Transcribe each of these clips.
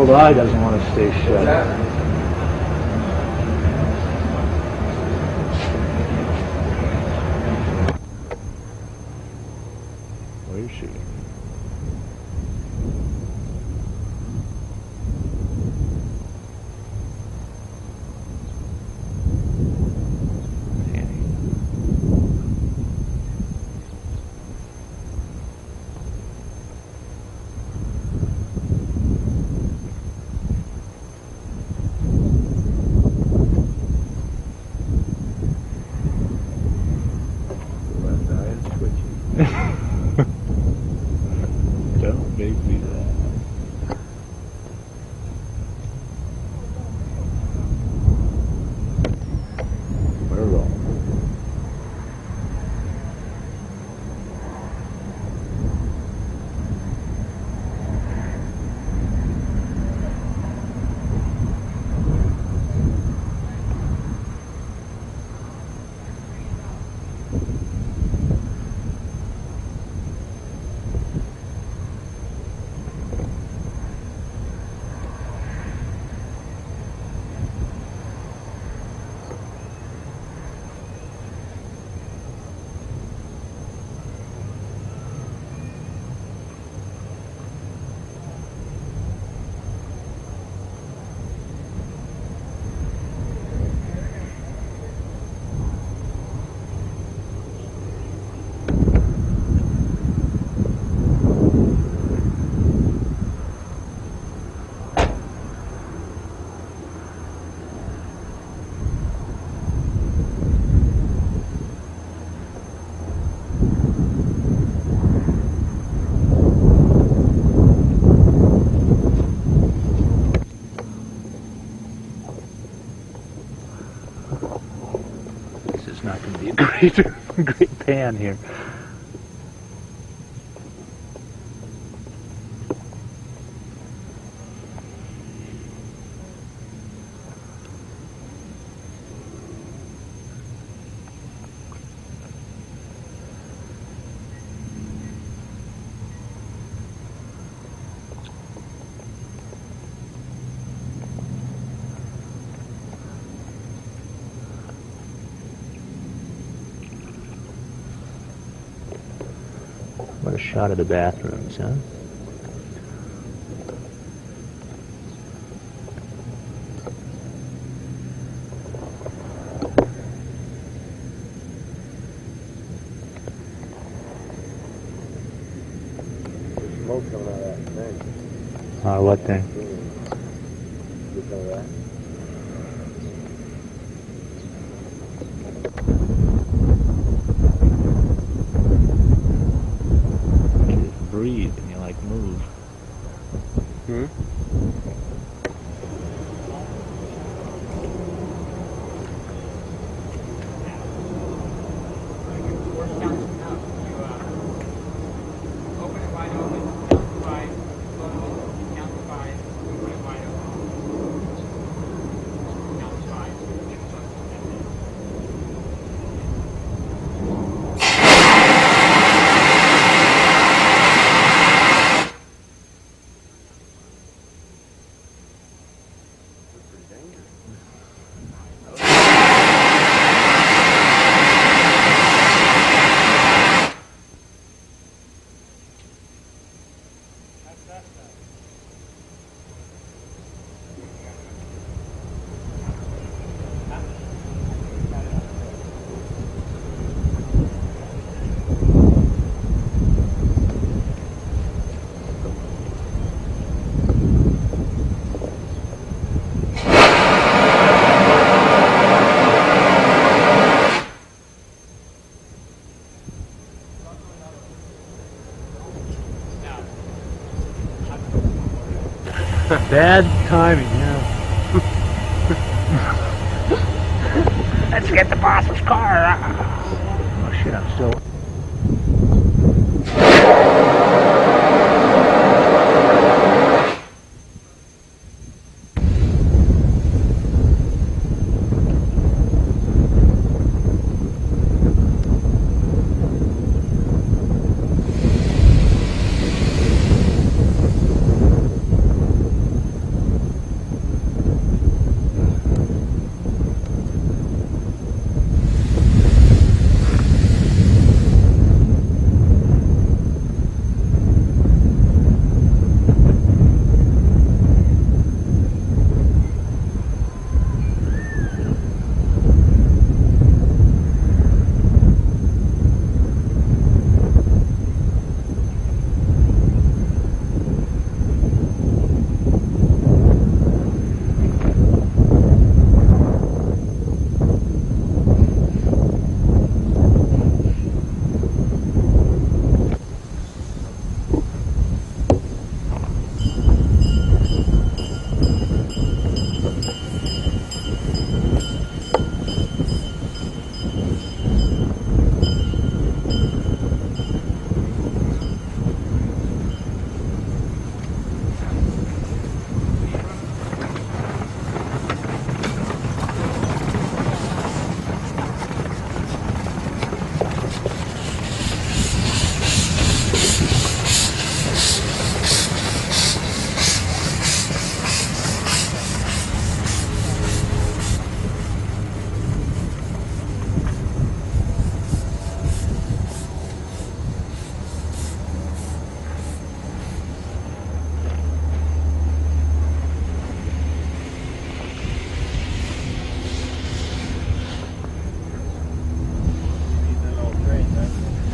old eye doesn't want to stay shut. Where is she? Don't make me laugh. We're wrong. Not going to be a great pan here. What a shot of the bathrooms, huh? There's smoke coming out of that thing. What thing? You know that? Breathe and you like move. Bad timing, yeah. Let's get the boss's car. Oh shit, I'm still...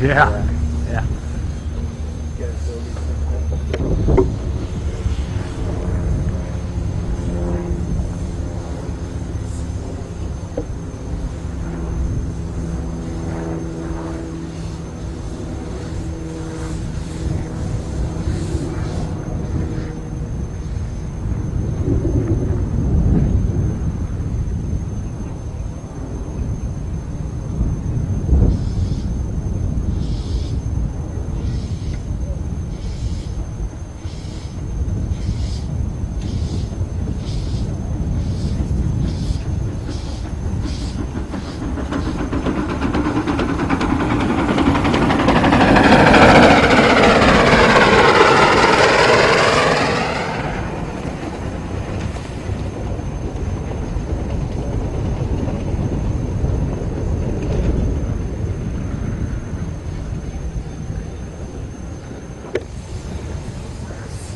Yeah. Yeah. Get it so we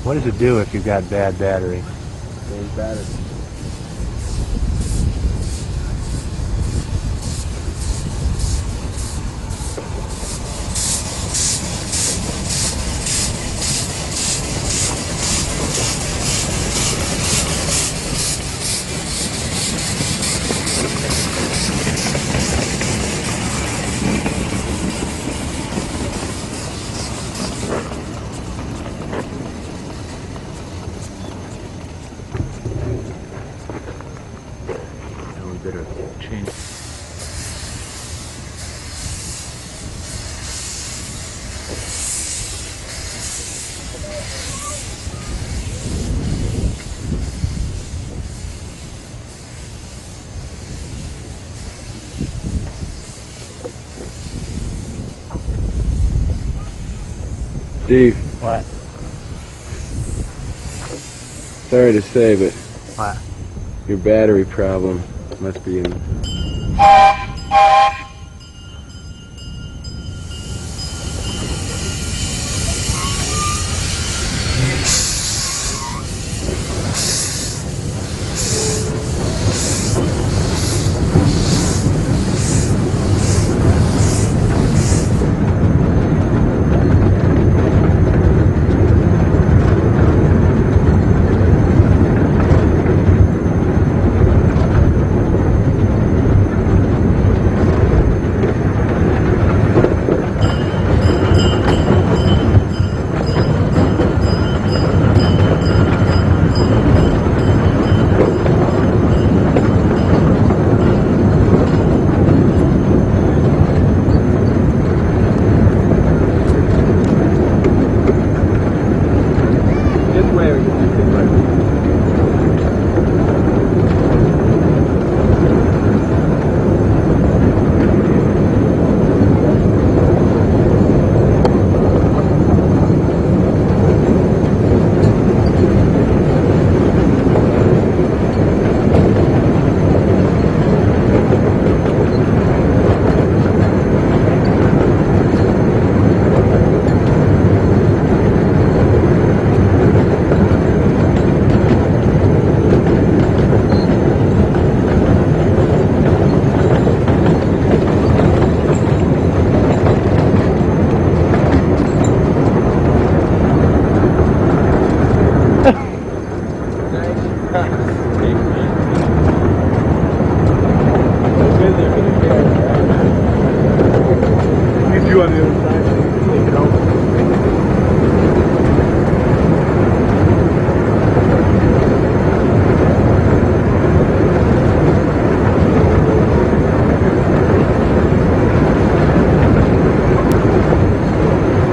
What does it do if you've got bad battery? Change battery. We better change. Steve, What? sorry to say, but What? your battery problem must be in. This way or this way? You two on the other side. Take it over.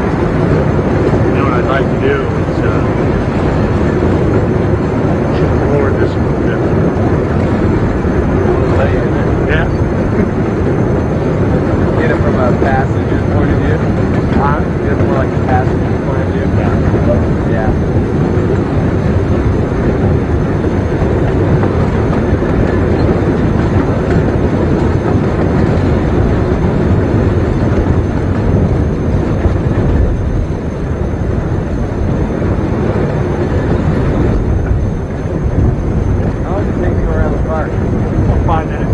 You know what I'd like to do is forward this a little bit. Yeah. Get it from a passenger's point of view. Get it more like a passenger's point of view. Yeah. How long does it take to go around the park? 5 minutes.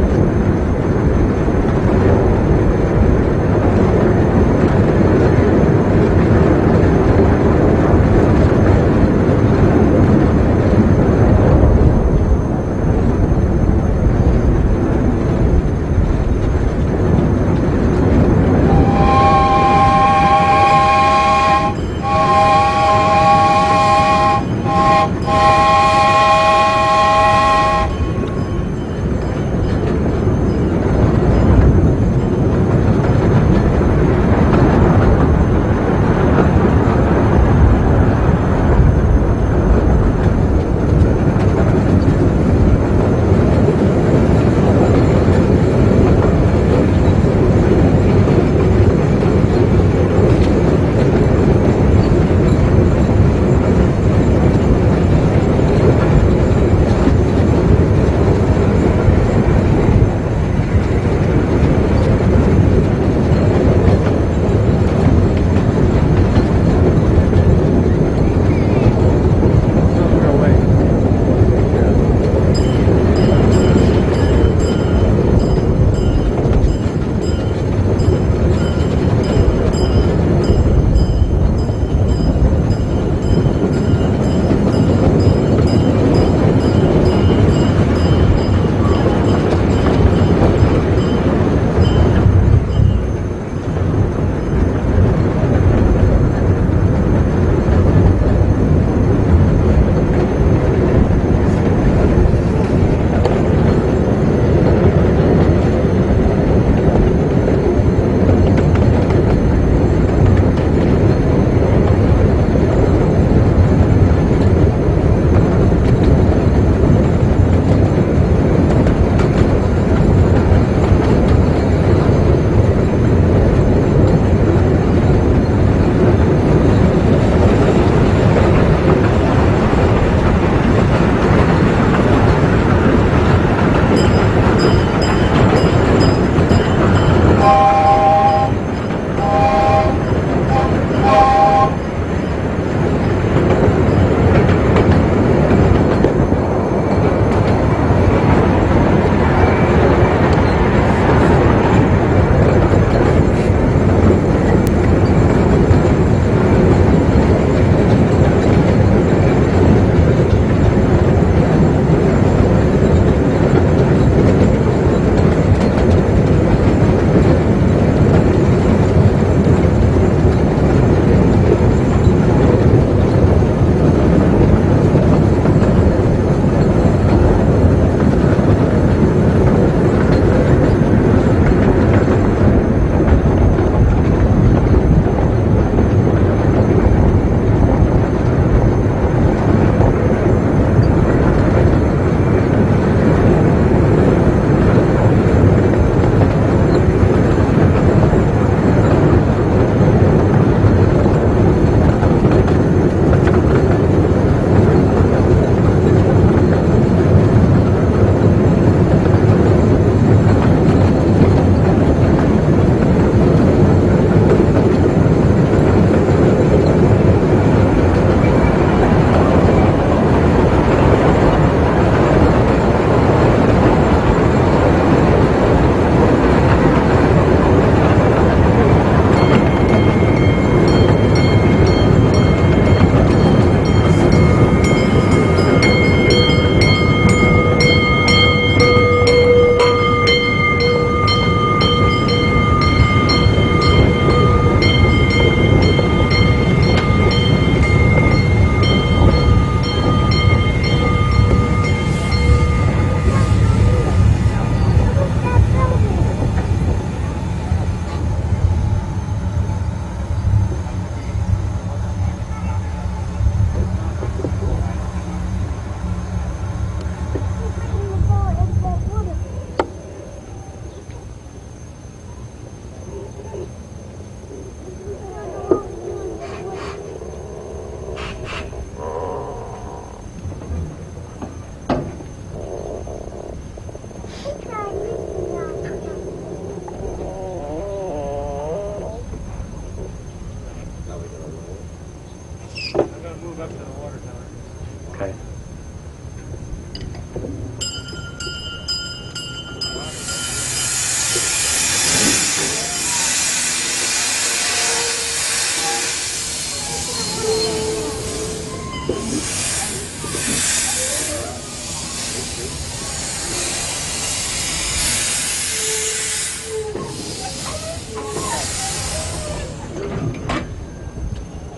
move up to the water tower. Okay.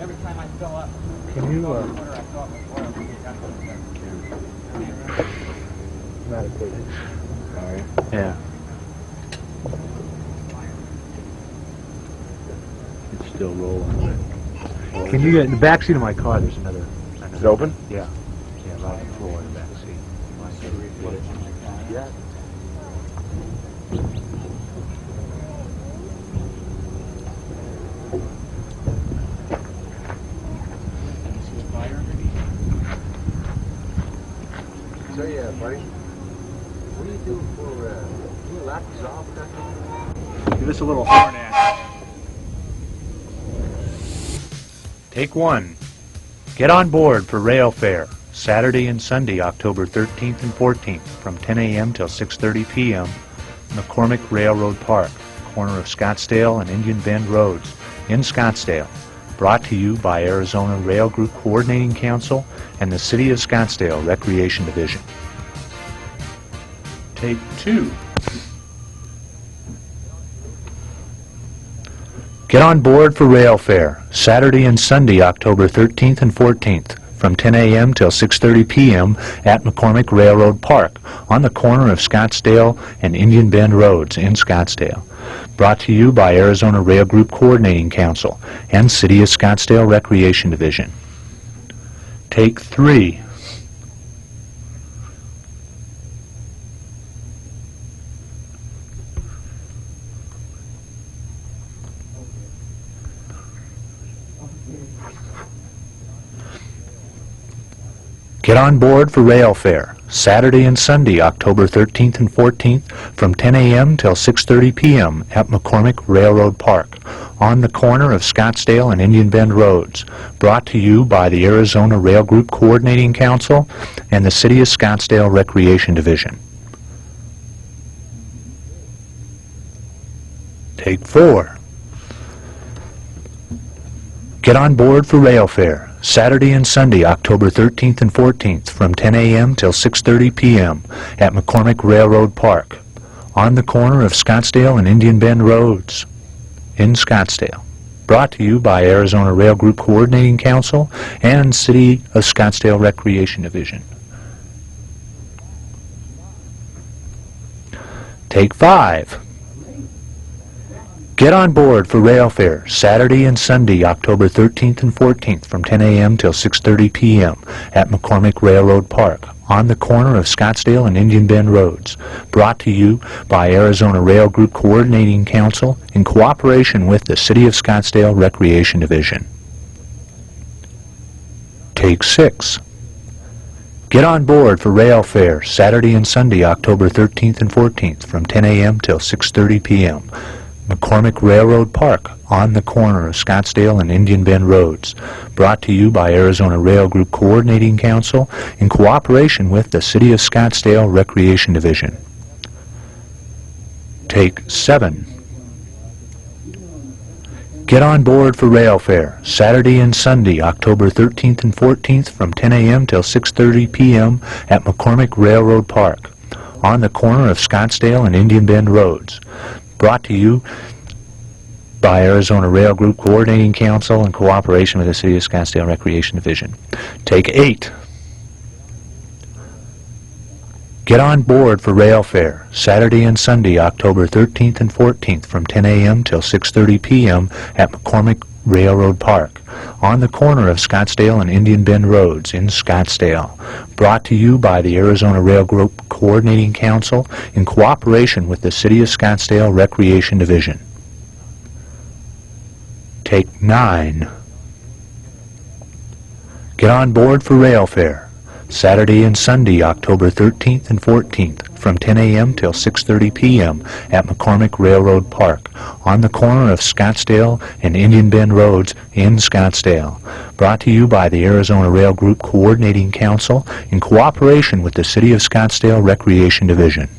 Every time I fill up, Can you, I thought before I got medicate it? Sorry. Yeah. It's still rolling. Can you get in the back seat of my car? There's another. Is it open? Yeah. Yeah, right on the floor in the back seat. Yeah. So yeah, buddy. What do you do for, do you lap dissolve with that thing? Give us a little horn action. Take one. Get on board for Rail Fair, Saturday and Sunday, October 13th and 14th, from 10 a.m. till 6:30 p.m. McCormick Railroad Park, corner of Scottsdale and Indian Bend Roads, in Scottsdale. Brought to you by Arizona Rail Group Coordinating Council and the City of Scottsdale Recreation Division. Take two. Get on board for Rail Fair, Saturday and Sunday, October 13th and 14th, from 10 a.m. till 6:30 p.m. at McCormick Railroad Park, on the corner of Scottsdale and Indian Bend Roads in Scottsdale. Brought to you by Arizona Rail Group Coordinating Council and City of Scottsdale Recreation Division. Take three. Get on board for Rail Fair, Saturday and Sunday, October 13th and 14th, from 10 a.m. till 6:30 p.m. at McCormick Railroad Park, on the corner of Scottsdale and Indian Bend Roads. Brought to you by the Arizona Rail Group Coordinating Council and the City of Scottsdale Recreation Division. Take four. Get on board for Rail Fair, Saturday and Sunday, October 13th and 14th, from 10 a.m. till 6:30 p.m. at McCormick Railroad Park, on the corner of Scottsdale and Indian Bend Roads, in Scottsdale. Brought to you by Arizona Rail Group Coordinating Council and City of Scottsdale Recreation Division. Take five. Get on board for Rail Fair, Saturday and Sunday, October 13th and 14th, from 10 a.m. till 6:30 p.m. at McCormick Railroad Park, on the corner of Scottsdale and Indian Bend Roads. Brought to you by Arizona Rail Group Coordinating Council in cooperation with the City of Scottsdale Recreation Division. Take six. Get on board for Rail Fair, Saturday and Sunday, October 13th and 14th, from 10 a.m. till 6:30 p.m. McCormick Railroad Park, on the corner of Scottsdale and Indian Bend Roads. Brought to you by Arizona Rail Group Coordinating Council in cooperation with the City of Scottsdale Recreation Division. Take seven. Get on board for Rail Fair, Saturday and Sunday, October 13th and 14th, from 10 a.m. till 6:30 p.m. at McCormick Railroad Park, on the corner of Scottsdale and Indian Bend Roads. Brought to you by Arizona Rail Group Coordinating Council in cooperation with the City of Scottsdale Recreation Division. Take eight. Get on board for Rail Fair, Saturday and Sunday, October 13th and 14th, from 10 a.m. till 6:30 p.m. at McCormick Railroad Park, on the corner of Scottsdale and Indian Bend Roads in Scottsdale. Brought to you by the Arizona Rail Group Coordinating Council in cooperation with the City of Scottsdale Recreation Division. Take nine. Get on board for Rail Fair, Saturday and Sunday, October 13th and 14th, from 10 a.m. till 6:30 p.m. at McCormick Railroad Park on the corner of Scottsdale and Indian Bend Roads in Scottsdale. Brought to you by the Arizona Rail Group Coordinating Council in cooperation with the City of Scottsdale Recreation Division.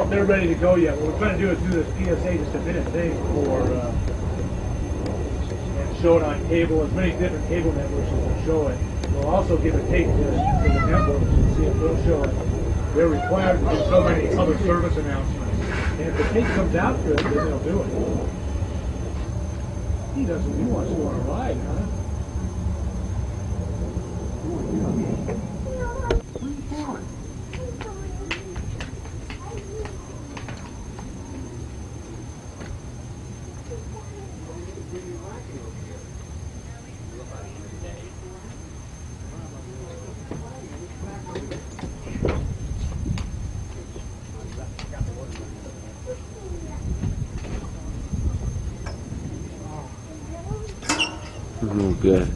They're ready to go yet. What we're trying to do is do this PSA, just a minute thing for and show it on cable, as many different cable networks as will show it. We'll also give a tape to the networks and see if they'll show it. They're required to do so many other service announcements. And if the tape comes out good, then they'll do it. He doesn't, he wants to go on a ride, huh? Oh, good.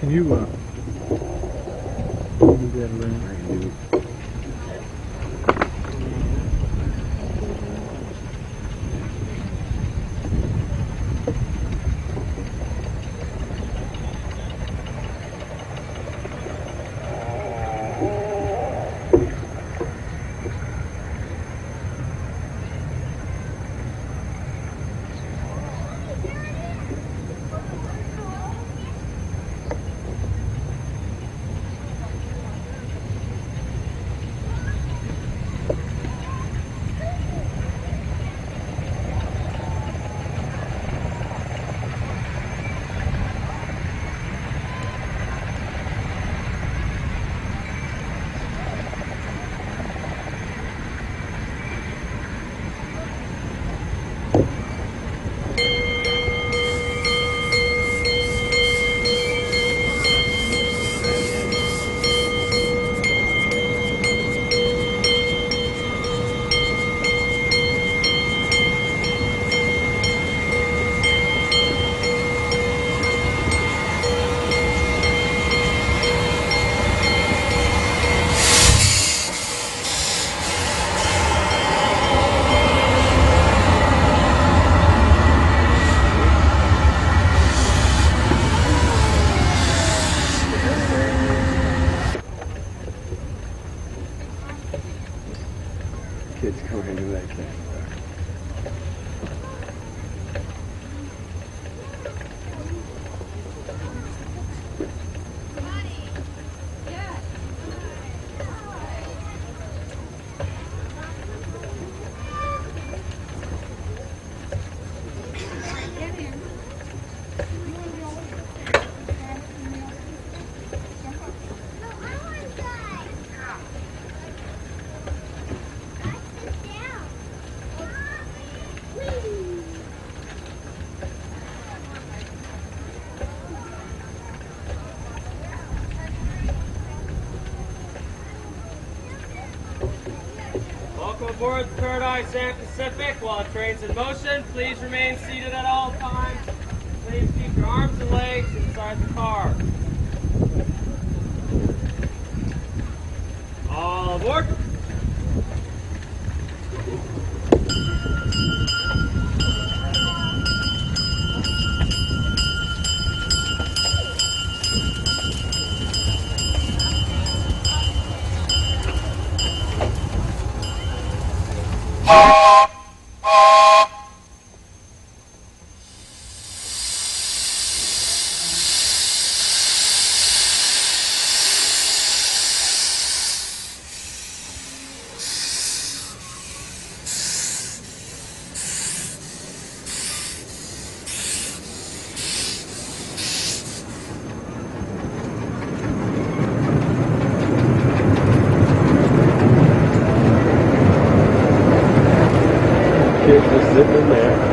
Can you, you get a ring? Kids come into that camera. Welcome aboard the Paradise and Pacific. While the train's in motion, please remain seated at all times. Please keep your arms and legs inside the car. All aboard. Kids just sitting in there.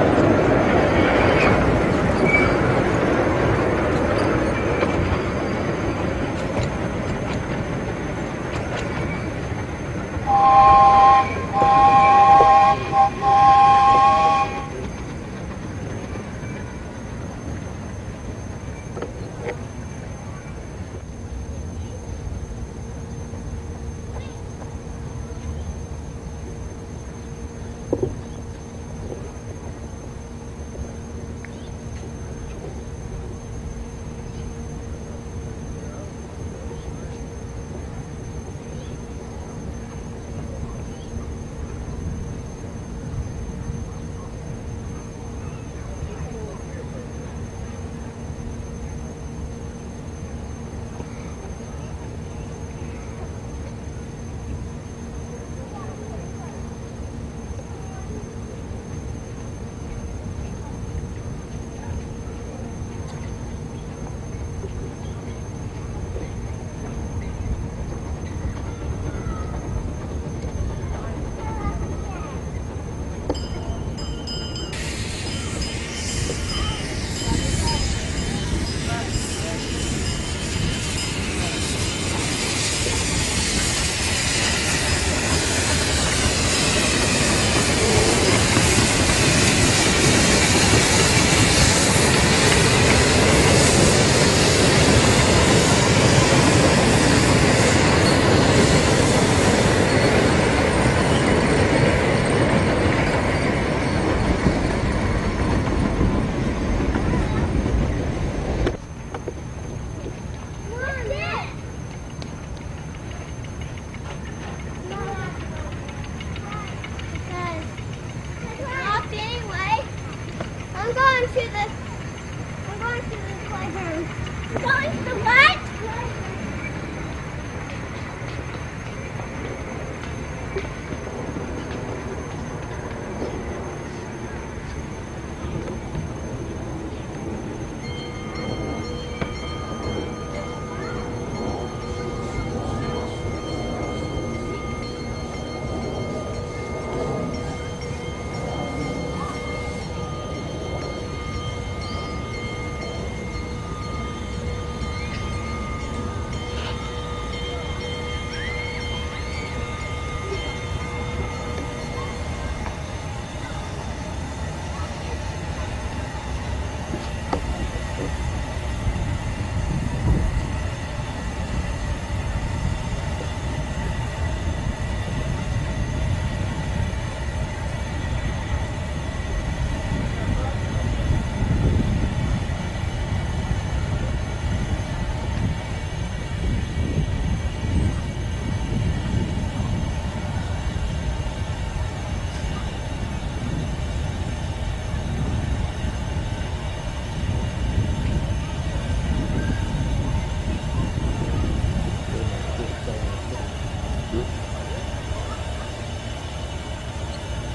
going to the playground. We're going to the what?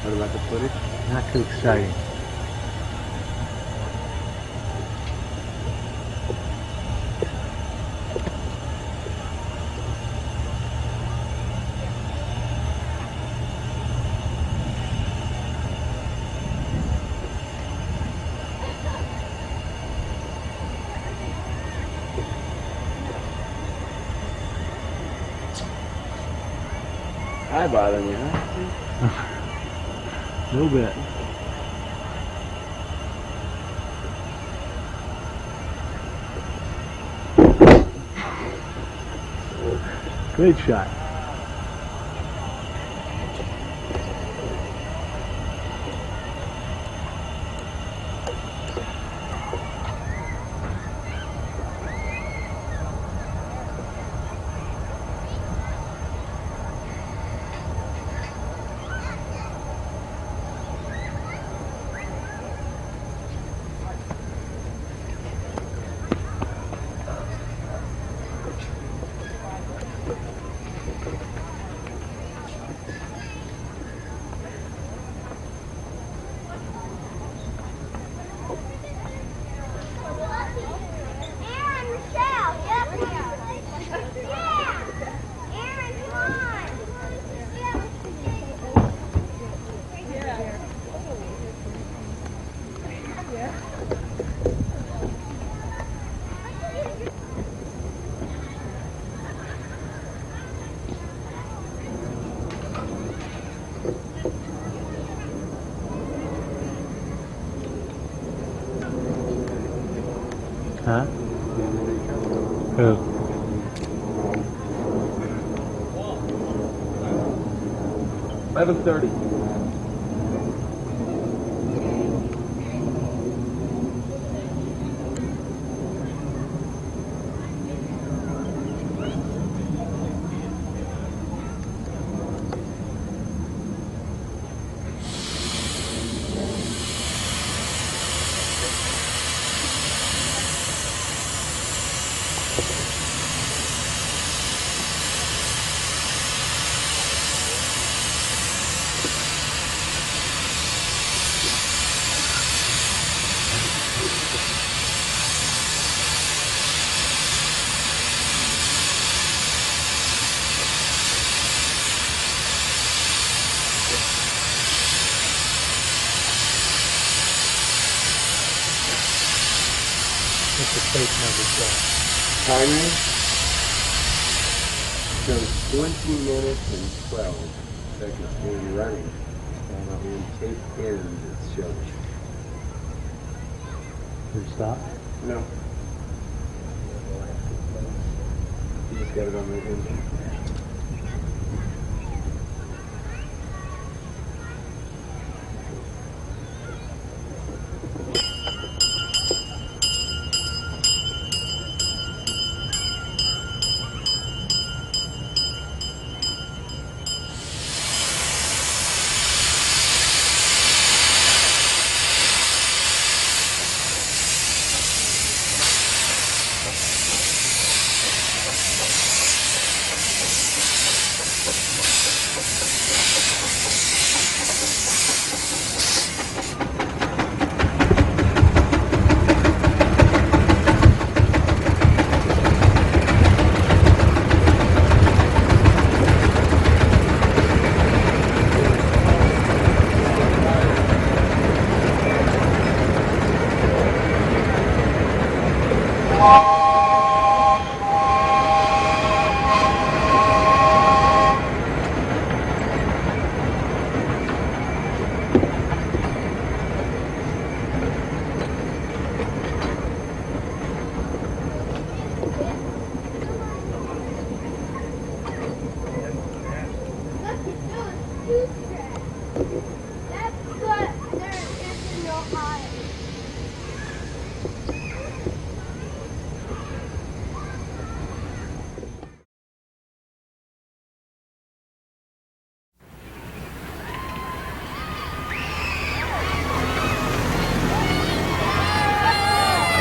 What about the footage? Not too exciting. I bothering you, huh? A little bit. Great shot. Huh? Who? $11:30. What's the plate number show? Timing shows 20 minutes and 12 seconds when running. And in tape ends it shows. Did it stop? No. You just got it on the engine.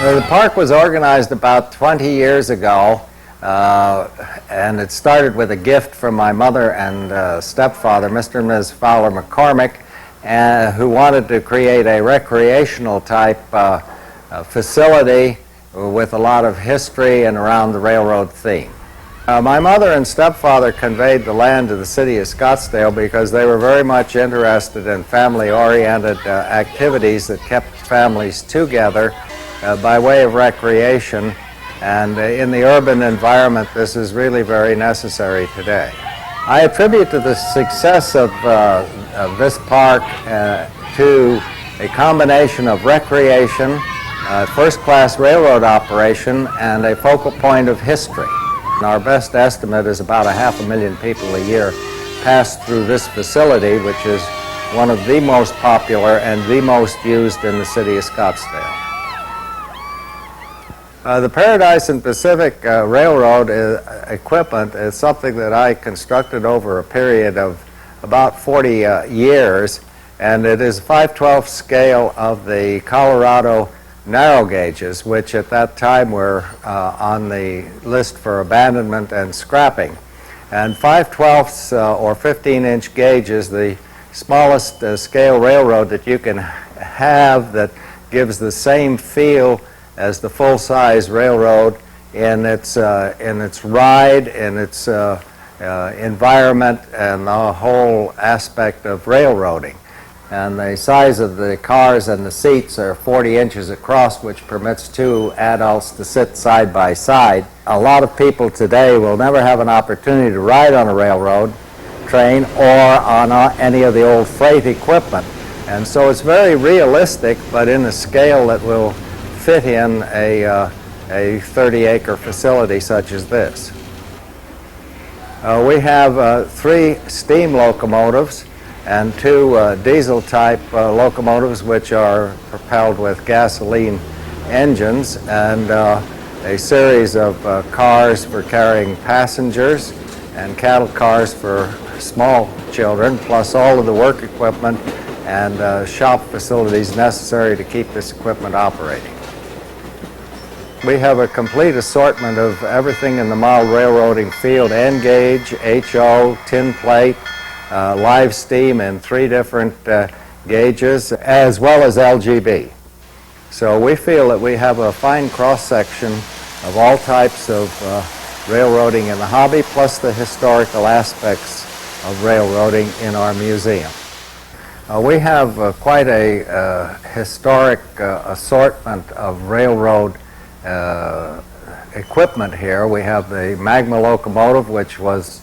The park was organized about 20 years ago, and it started with a gift from my mother and stepfather, Mr. and Ms. Fowler McCormick, who wanted to create a recreational type facility with a lot of history and around the railroad theme. My mother and stepfather conveyed the land to the city of Scottsdale because they were very much interested in family-oriented activities that kept families together by way of recreation, and in the urban environment this is really very necessary today. I attribute to the success of this park to a combination of recreation, first-class railroad operation, and a focal point of history. Our best estimate is about 500,000 people a year pass through this facility, which is one of the most popular and the most used in the city of Scottsdale. The Paradise and Pacific Railroad equipment is something that I constructed over a period of about 40 years, and it is 5/12 scale of the Colorado narrow gauges, which at that time were on the list for abandonment and scrapping. And 5/12 or 15-inch gauge is the smallest scale railroad that you can have that gives the same feel as the full-size railroad in its ride, in its environment, and the whole aspect of railroading. And the size of the cars and the seats are 40 inches across, which permits two adults to sit side by side. A lot of people today will never have an opportunity to ride on a railroad train or on any of the old freight equipment. And so it's very realistic, but in a scale that will fit in a 30-acre facility such as this. We have 3 steam locomotives and 2 diesel-type locomotives, which are propelled with gasoline engines, and a series of cars for carrying passengers and cattle cars for small children, plus all of the work equipment and shop facilities necessary to keep this equipment operating. We have a complete assortment of everything in the mild railroading field: N gauge, HO, tin plate, live steam in 3 different gauges, as well as LGB. So we feel that we have a fine cross-section of all types of railroading in the hobby, plus the historical aspects of railroading in our museum. We have quite a historic assortment of railroad equipment here. We have the Magma locomotive, which was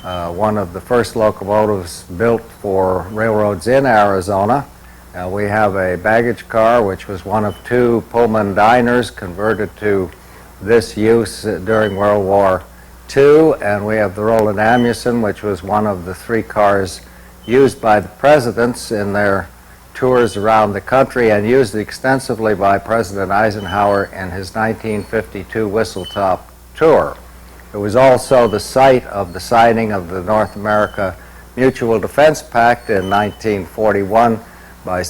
one of the first locomotives built for railroads in Arizona. We have a baggage car, which was one of 2 Pullman diners converted to this use during World War II. And we have the Roland Amundsen, which was one of the 3 cars used by the presidents in their tours around the country and used extensively by President Eisenhower in his 1952 Whistle-Top tour. It was also the site of the signing of the North America Mutual Defense Pact in 1941 by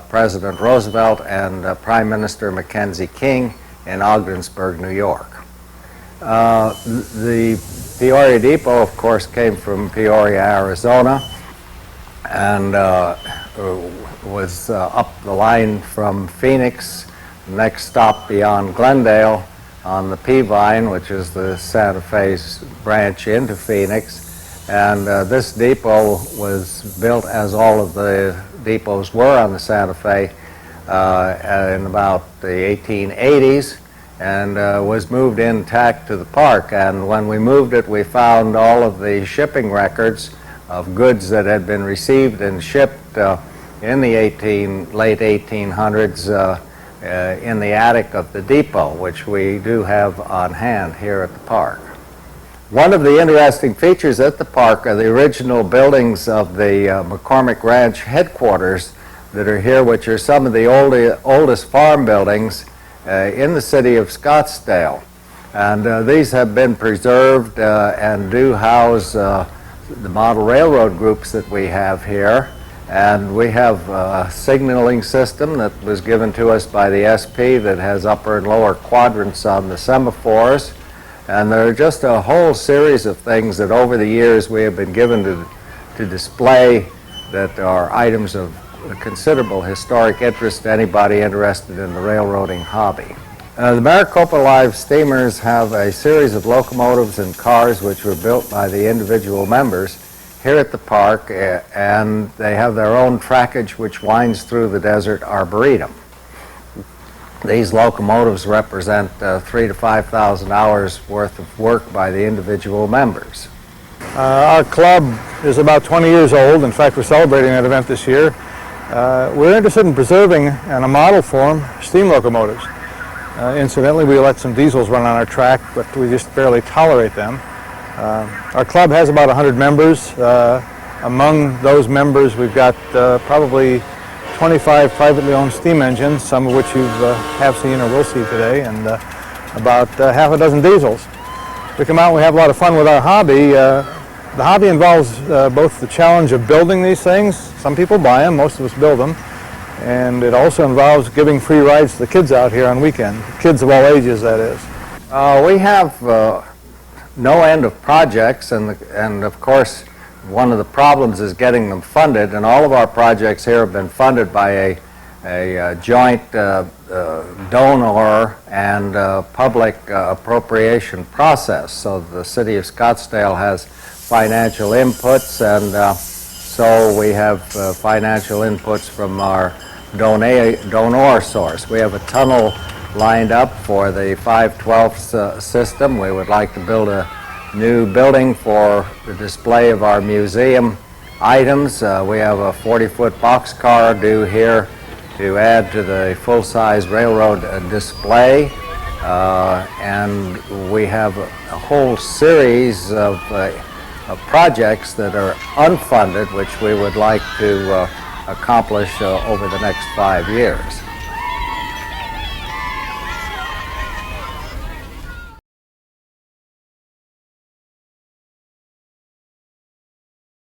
President Roosevelt and Prime Minister Mackenzie King in Ogdensburg, New York. The Peoria Depot, of course, came from Peoria, Arizona, and was up the line from Phoenix, next stop beyond Glendale on the Peavine, which is the Santa Fe's branch into Phoenix. And this depot was built, as all of the depots were on the Santa Fe, in about the 1880s. and was moved intact to the park. And when we moved it, we found all of the shipping records of goods that had been received and shipped in the late 1800s in the attic of the depot, which we do have on hand here at the park. One of the interesting features at the park are the original buildings of the McCormick Ranch headquarters that are here, which are some of the oldest farm buildings in the city of Scottsdale. And these have been preserved and do house the model railroad groups that we have here. And we have a signaling system that was given to us by the SP that has upper and lower quadrants on the semaphores. And there are just a whole series of things that over the years we have been given to display that are items of considerable historic interest to anybody interested in the railroading hobby. The Maricopa Live steamers have a series of locomotives and cars which were built by the individual members here at the park, and they have their own trackage which winds through the desert arboretum. These locomotives represent 3,000 to 5,000 hours worth of work by the individual members. Our club is about 20 years old. In fact, we're celebrating that event this year. We're interested in preserving, in a model form, steam locomotives. Incidentally, we let some diesels run on our track, but we just barely tolerate them. Our club has about 100 members. Among those members, we've got probably 25 privately owned steam engines, some of which you have seen or will see today, and about half a dozen diesels. We come out and we have a lot of fun with our hobby. The hobby involves both the challenge of building these things. Some people buy them, most of us build them. And it also involves giving free rides to the kids out here on weekend, kids of all ages, that is. We have no end of projects, and of course one of the problems is getting them funded, and all of our projects here have been funded by a joint donor and public appropriation process. So the city of Scottsdale has financial inputs, and so we have financial inputs from our donor source. We have a tunnel lined up for the 5/12 system. We would like to build a new building for the display of our museum items. We have a 40-foot boxcar due here to add to the full-size railroad display. And we have a whole series of projects that are unfunded, which we would like to accomplish over the next 5 years.